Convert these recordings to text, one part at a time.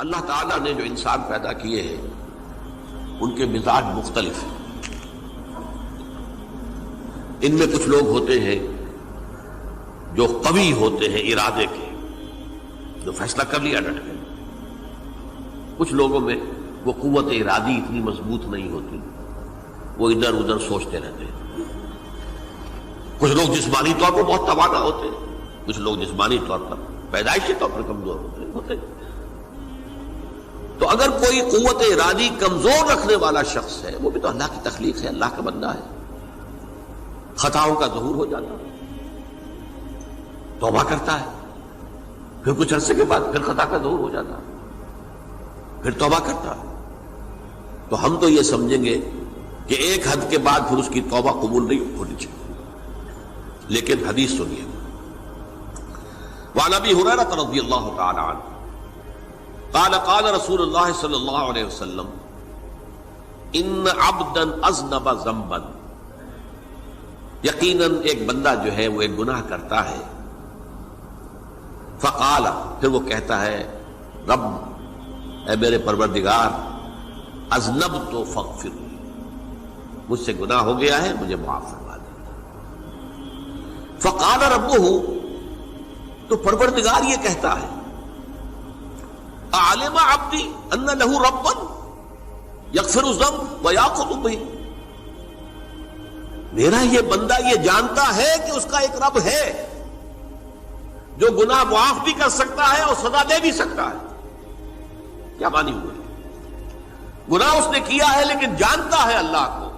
اللہ تعالیٰ نے جو انسان پیدا کیے ہیں ان کے مزاج مختلف ہیں. ان میں کچھ لوگ ہوتے ہیں جو قوی ہوتے ہیں ارادے کے، جو فیصلہ کر لیا ڈٹ گئے. کچھ لوگوں میں وہ قوت ارادی اتنی مضبوط نہیں ہوتی، وہ ادھر ادھر سوچتے رہتے ہیں. کچھ لوگ جسمانی طور پر بہت توانا ہوتے ہیں، کچھ لوگ جسمانی طور پر پیدائشی طور پر کمزور ہوتے ہیں. تو اگر کوئی قوت ارادی کمزور رکھنے والا شخص ہے، وہ بھی تو اللہ کی تخلیق ہے، اللہ کا بندہ ہے، خطاؤں کا ظہور ہو جاتا ہے، توبہ کرتا ہے، پھر کچھ عرصے کے بعد پھر خطا کا ظہور ہو جاتا ہے، پھر توبہ کرتا ہے. تو ہم تو یہ سمجھیں گے کہ ایک حد کے بعد پھر اس کی توبہ قبول نہیں ہونی چاہیے. لیکن حدیث سنیے. وعن ابی ہریرہ رضی اللہ تعالی عنہ قال قال رسول اللہ صلی اللہ علیہ وسلم ان عبدا اذنب ذنبا، یقیناً ایک بندہ جو ہے وہ ایک گناہ کرتا ہے. فقال، پھر وہ کہتا ہے رب، اے میرے پروردگار، اذنبت فاغفر، مجھ سے گناہ ہو گیا ہے، مجھے معاف فرما دے. فقال ربہ، تو پروردگار یہ کہتا ہے اعلم عبدی ان لہ ربا یغفر الذنب ویأخذ بہ، میرا یہ بندہ یہ جانتا ہے کہ اس کا ایک رب ہے جو گناہ معاف بھی کر سکتا ہے اور سزا دے بھی سکتا ہے. کیا معنی ہوئے؟ گناہ اس نے کیا ہے لیکن جانتا ہے اللہ کو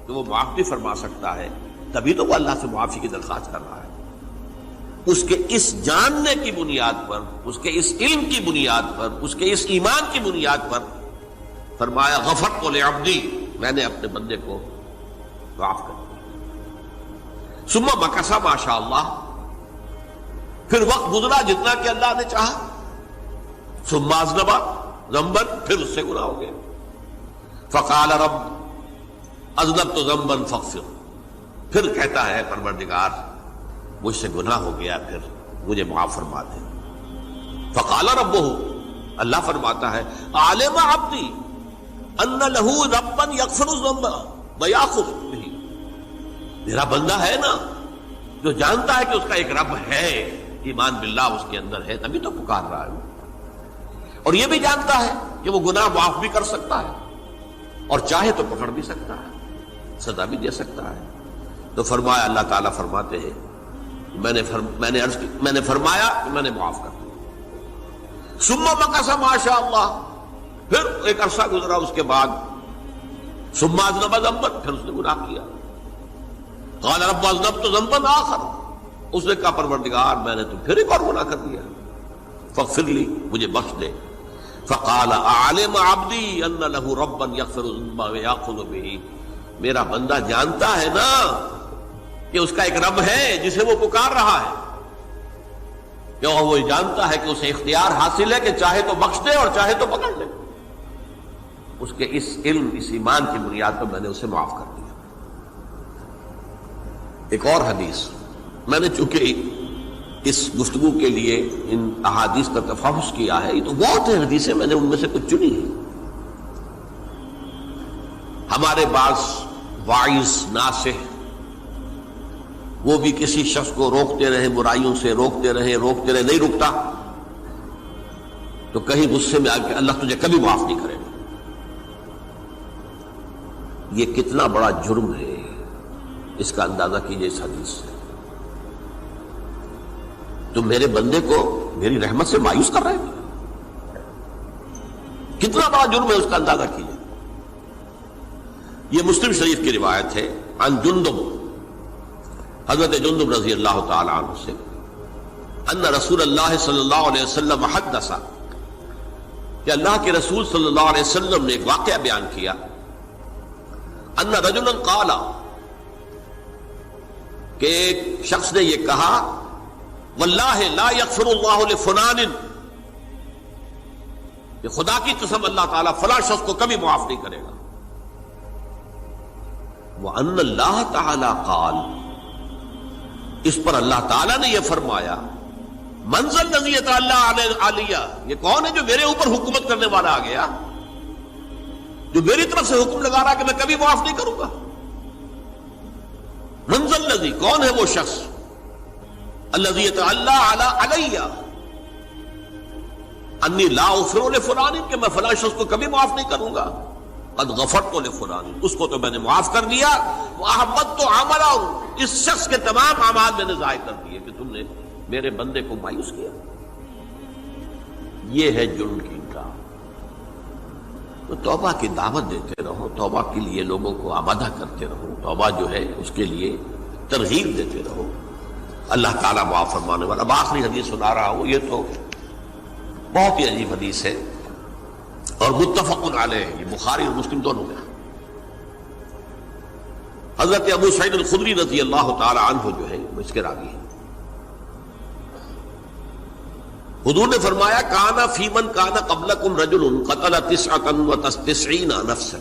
کہ وہ معاف بھی فرما سکتا ہے، تبھی تو وہ اللہ سے معافی کی درخواست کر رہا ہے. اس کے اس جاننے کی بنیاد پر، اس کے اس علم کی بنیاد پر، اس کے اس ایمان کی بنیاد پر فرمایا غفرت لعبدی، میں نے اپنے بندے کو معاف کر دیا. ثم مکث ما شاء اللہ، پھر وقت گزرا جتنا کہ اللہ نے چاہا. ثم اذنب ذنبا، پھر اس سے گناہ ہو گیا. فقال رب اذنبت ذنبا فاغفر، پھر کہتا ہے پروردگار مجھ سے گناہ ہو گیا، پھر مجھے معاف فرما دے. فقال ربہ، اللہ فرماتا ہے عالم عبدی ان لہ ربا یغفر الذنب ویأخذ بہ، میرا بندہ ہے نا جو جانتا ہے کہ اس کا ایک رب ہے، ایمان باللہ اس کے اندر ہے، تبھی تو پکار رہا ہے. اور یہ بھی جانتا ہے کہ وہ گناہ معاف بھی کر سکتا ہے اور چاہے تو پکڑ بھی سکتا ہے، سزا بھی دے سکتا ہے. تو فرمایا، اللہ تعالیٰ فرماتے ہیں میں نے فرمایا کہ میں نے معاف کر دیا. ثم مکث ما شاء اللہ، پھر ایک عرصہ گزرا اس کے بعد. ثم اذنب ذنبا، پھر اس نے گناہ کیا. قال رب اذنبت ذنبا آخر، اس نے کہا پروردگار میں نے تو پھر ایک اور گناہ کر دیا، فاغفر لی، مجھے بخش دے. فقال اعلم عبدی ان لہ ربا یغفر الذنب ویأخذ بہ، میرا بندہ جانتا ہے نا کہ اس کا ایک رب ہے جسے وہ پکار رہا ہے، کیوں وہ جانتا ہے کہ اسے اختیار حاصل ہے کہ چاہے تو بخش دے اور چاہے تو پکڑ لے. اس کے اس علم، اس ایمان کی بنیاد پر میں نے اسے معاف کر دیا. ایک اور حدیث، میں نے چونکہ اس گفتگو کے لیے ان احادیث کا تفحص کیا ہے، یہ تو بہت ہیں حدیثیں، میں نے ان میں سے کچھ چنی ہیں. ہمارے بعض واعظ ناصح وہ بھی کسی شخص کو روکتے رہے، برائیوں سے روکتے رہے، نہیں رکتا، تو کہیں غصے میں آ کے اللہ تجھے کبھی معاف نہیں کرے گا. یہ کتنا بڑا جرم ہے، اس کا اندازہ کیجئے اس حدیث سے. تو میرے بندے کو میری رحمت سے مایوس کر رہے ہیں، کتنا بڑا جرم ہے، اس کا اندازہ کیجئے. یہ مسلم شریف کی روایت ہے عن جندب، حضرت جندب رضی اللہ تعالی عنہ سے، ان رسول اللہ صلی اللہ علیہ وسلم حدث، کہ اللہ کے رسول صلی اللہ علیہ وسلم نے ایک واقعہ بیان کیا. ان رجلا قال، کہ ایک شخص نے یہ کہا واللہ لا یغفر اللہ لفلان، کہ خدا کی قسم اللہ تعالیٰ فلاں شخص کو کبھی معاف نہیں کرے گا. وَأَنَّ اللَّهَ تَعَالَى قَالَ، اس پر اللہ تعالیٰ نے یہ فرمایا منزل الذی یتعالی علیہ، یہ کون ہے جو میرے اوپر حکومت کرنے والا آ گیا، جو میری طرف سے حکم لگا رہا کہ میں کبھی معاف نہیں کروں گا؟ منزل الذی، کون ہے وہ شخص، الذی یتعالی علیہ انی لا اغفر لفلان، کہ میں فلاں شخص کو کبھی معاف نہیں کروں گا، قد غفرت لفلان، اس کو تو میں نے معاف کر دیا، واحبطت عملہ، اس شخص کے تمام اعمال میں نے ضائع کر دیے کہ تم نے میرے بندے کو مایوس کیا۔ یہ ہے جرم کی انکار۔ تو توبہ کی دعوت دیتے رہو، توبہ کے لیے لوگوں کو آمادہ کرتے رہو، توبہ جو ہے اس کے لیے ترغیب دیتے رہو، اللہ تعالیٰ معاف فرمانے والا۔ اب آخری حدیث سنا رہا ہوں، یہ تو بہت ہی عجیب حدیث ہے اور متفق علیہ، یہ بخاری اور مسلم دونوں میں۔ حضرت ابو سعید الخدری رضی اللہ تعالی عنہ جو ہے وہ اس کے راوی ہیں۔ حضور نے فرمایا کانا فی من کانا قبلکم رجل قتل 99 نفسا،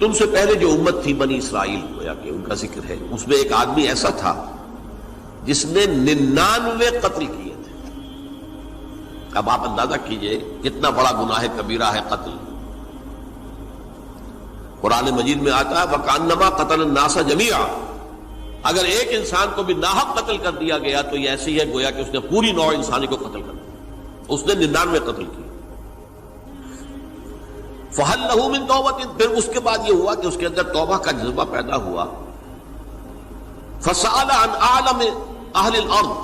تم سے پہلے جو امت تھی بنی اسرائیل، گویا کہ ان کا ذکر ہے، اس میں ایک آدمی ایسا تھا جس نے 99 قتل کیے تھے۔ اب آپ اندازہ کیجئے کتنا بڑا گناہ کبیرہ ہے قتل۔ قرآن مجید میں آتا ہے وَكَأَنَّمَا قَتَلَ النَّاسَ جَمِيعًا، اگر ایک انسان کو بھی ناحق قتل کر دیا گیا تو یہ ایسی ہے گویا کہ اس نے پوری نوع انسانی کو قتل کر دیا، اس نے 99 قتل کیے۔ فَهَلْ لَهُ مِن تَوْبَةٍ، پھر اس کے بعد یہ ہوا کہ اس کے اندر توبہ کا جذبہ پیدا ہوا۔ فَسَأَلَ عَنْ أَعْلَمِ أَهْلِ الْأَرْضِ،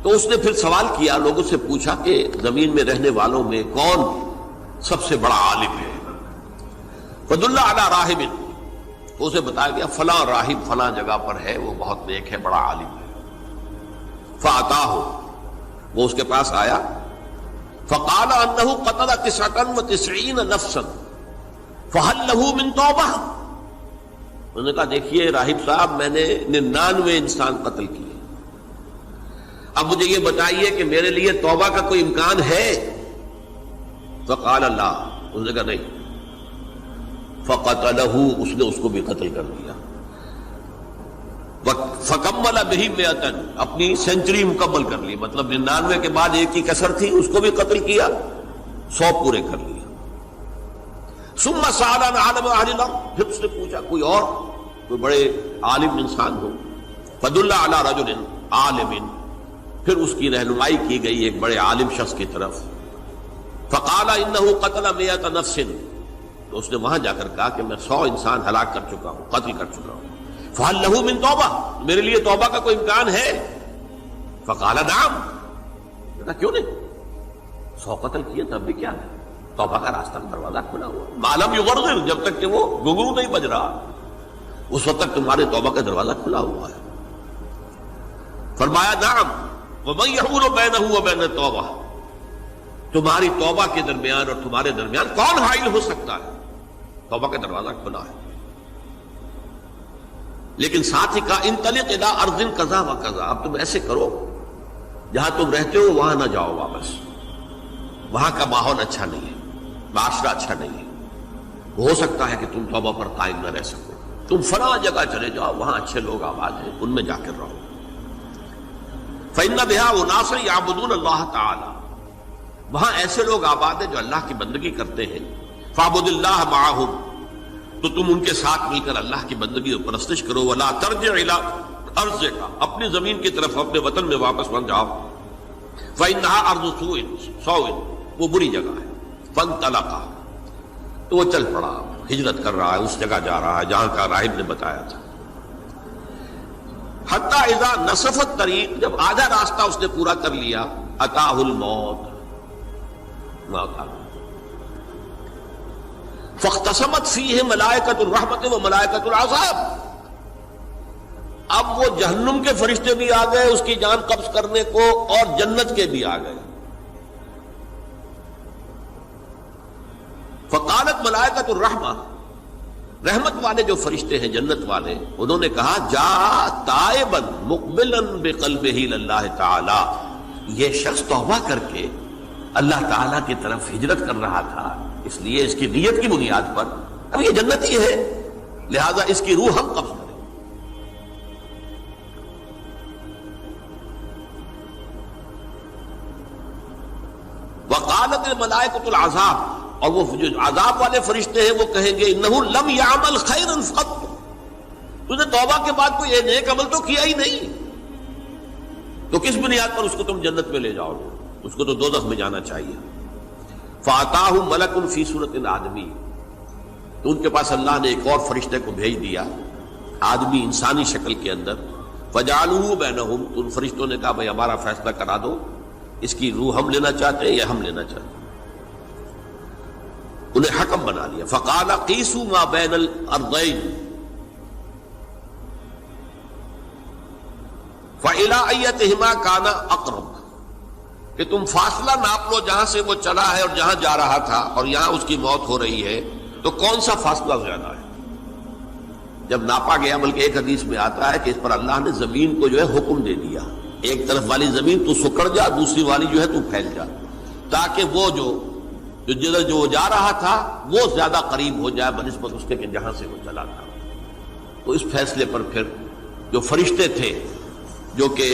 تو اس نے پھر سوال کیا، لوگوں سے پوچھا کہ زمین میں رہنے والوں میں کون سب سے بڑا عالم ہے۔ فَدُلَّ عَلَى رَاهِبٍ، تو اسے بتایا گیا فلاں راہب فلاں جگہ پر ہے، وہ بہت نیک ہے، بڑا عالم ہے۔ فَأَتَاهُ، وہ اس کے پاس آیا، فَقَالَ أَنَّهُ قَتَلَ 99 نَفْسًا فَهَلْ لَهُ مِن تَوْبَةٍ، انہوں نے کہا دیکھیے راہب صاحب، میں نے 99 انسان قتل کیے، اب مجھے یہ بتائیے کہ میرے لیے توبہ کا کوئی امکان ہے؟ فَقَالَ لَا، انہوں نے کہا نہیں۔ فَقَتَلَهُ، اس نے اس کو بھی قتل کر دیا۔ فَكَمَّلَ بِهِ 100، اپنی سینچری مکمل کر لی، مطلب 99 کے بعد ایک ہی کسر تھی، اس کو بھی قتل کیا، 100 پورے کر لیا۔ ثُمَّ سَأَلَ عَنْ عَالِمِ أَهْلِ الْأَرْضِ، پھر اس نے پوچھا کوئی اور، کوئی بڑے عالم انسان ہو۔ فَدُلَّ عَلَى رَجُلٍ عَالِمٍ، پھر اس کی رہنمائی کی گئی ایک بڑے عالم شخص کی طرف۔ فَقَالَ إِنَّهُ قَتَلَ 100 نَفْسٍ، تو اس نے وہاں جا کر کہا کہ میں 100 انسان ہلاک کر چکا ہوں، قتل کر چکا ہوں۔ فَهَلْ لَهُ مِن تَوْبَةٍ، میرے لیے توبہ کا کوئی امکان ہے؟ فَقَالَ نَعَمْ، کہا کیوں نہیں، 100 قتل کیے تب بھی کیا ہے، توبہ کا راستہ دروازہ کھلا ہوا، مَا لَمْ يُغَرْغِرْ، جب تک کہ وہ گھنگرو نہیں بج رہا اس وقت تک تمہارے توبہ کا دروازہ کھلا ہوا ہے۔ فرمایا نعم، وَمَن يَحُولُ بَيْنَهُ وَبَيْنَ التَّوْبَةِ، تمہاری توبہ کے درمیان اور تمہارے درمیان کون حائل ہو سکتا ہے، توبہ کا دروازہ کھلا ہے۔ لیکن ساتھ ہی کہا انطلق الی ارض کذا و کذا، اب تم ایسے کرو جہاں تم رہتے ہو وہاں نہ جاؤ واپس، وہاں کا ماحول اچھا نہیں ہے، معاشرہ اچھا نہیں ہے، ہو سکتا ہے کہ تم توبہ پر قائم نہ رہ سکو، تم فلاں جگہ چلے جاؤ، وہاں اچھے لوگ آباد ہیں، ان میں جا کر رہو۔ فإن بها أناسا يعبدون اللہ تعالی، وہاں ایسے لوگ آباد ہیں جو اللہ کی بندگی کرتے ہیں۔ فاعبد اللہ معہم، تو تم ان کے ساتھ مل کر اللہ کی بندگی اور پرستش کرو۔ ولا ترجع الی ارضک، اپنی زمین کی طرف اپنے وطن میں واپس مت جاؤ۔ فإنها ارض سوء، وہ بری جگہ ہے۔ فانطلقا، تو وہ چل پڑا، ہجرت کر رہا ہے، اس جگہ جا رہا ہے جہاں کا راہب نے بتایا تھا۔ حتی اذا نصف الطریق، جب آدھا راستہ اس نے پورا کر لیا، اتاہ الموت، موت آ گئی۔ فاختصمت فیہ ملائکۃ الرحمت و ملائکۃ العذاب، اب وہ جہنم کے فرشتے بھی آ گئے اس کی جان قبض کرنے کو، اور جنت کے بھی آ گئے۔ فقالت ملائکۃ الرحمہ، رحمت والے جو فرشتے ہیں جنت والے، انہوں نے کہا جا تائبا مقبلا بقلبہ للہ تعالی، یہ شخص توبہ کر کے اللہ تعالیٰ کی طرف ہجرت کر رہا تھا، اس لیے اس کی نیت کی بنیاد پر اب یہ جنتی ہے، لہذا اس کی روح ہم قبض کریں۔ وقالت الملائکۃ العذاب، اور وہ جو عذاب والے فرشتے ہیں وہ کہیں گے انہ لم یعمل خیرا قط، تو نے توبہ کے بعد کوئی نیک عمل تو کیا ہی نہیں، تو کس بنیاد پر اس کو تم جنت میں لے جاؤ گے؟ اس کو تو دوزخ میں جانا چاہیے۔ فاتاہ ملک فی صورت آدمی، تو ان کے پاس اللہ نے ایک اور فرشتے کو بھیج دیا آدمی انسانی شکل کے اندر، فجعلوہ بینہم، تو ان فرشتوں نے کہا بھائی ہمارا فیصلہ کرا دو، اس کی روح ہم لینا چاہتے ہیں یا ہم لینا چاہتے ہیں، انہیں حکم بنا لیا۔ فقال قیسوا ما بین الارضین فإلی ایتہما کان اقرب، کہ تم فاصلہ ناپ لو جہاں سے وہ چلا ہے اور جہاں جا رہا تھا اور یہاں اس کی موت ہو رہی ہے، تو کون سا فاصلہ زیادہ ہے؟ جب ناپا گیا، بلکہ ایک حدیث میں آتا ہے کہ اس پر اللہ نے زمین کو جو ہے حکم دے دیا، ایک طرف والی زمین تو سکڑ جا، دوسری والی جو ہے تو پھیل جا، تاکہ وہ جو جدھر جو وہ جا رہا تھا وہ زیادہ قریب ہو جائے بنسبت اس کے کہ جہاں سے وہ چلا تھا۔ تو اس فیصلے پر پھر جو فرشتے تھے، جو کہ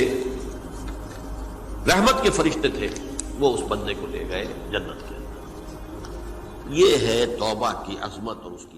رحمت کے فرشتے تھے، وہ اس بندے کو لے گئے جنت کے اندر۔ یہ ہے توبہ کی عظمت اور اس کی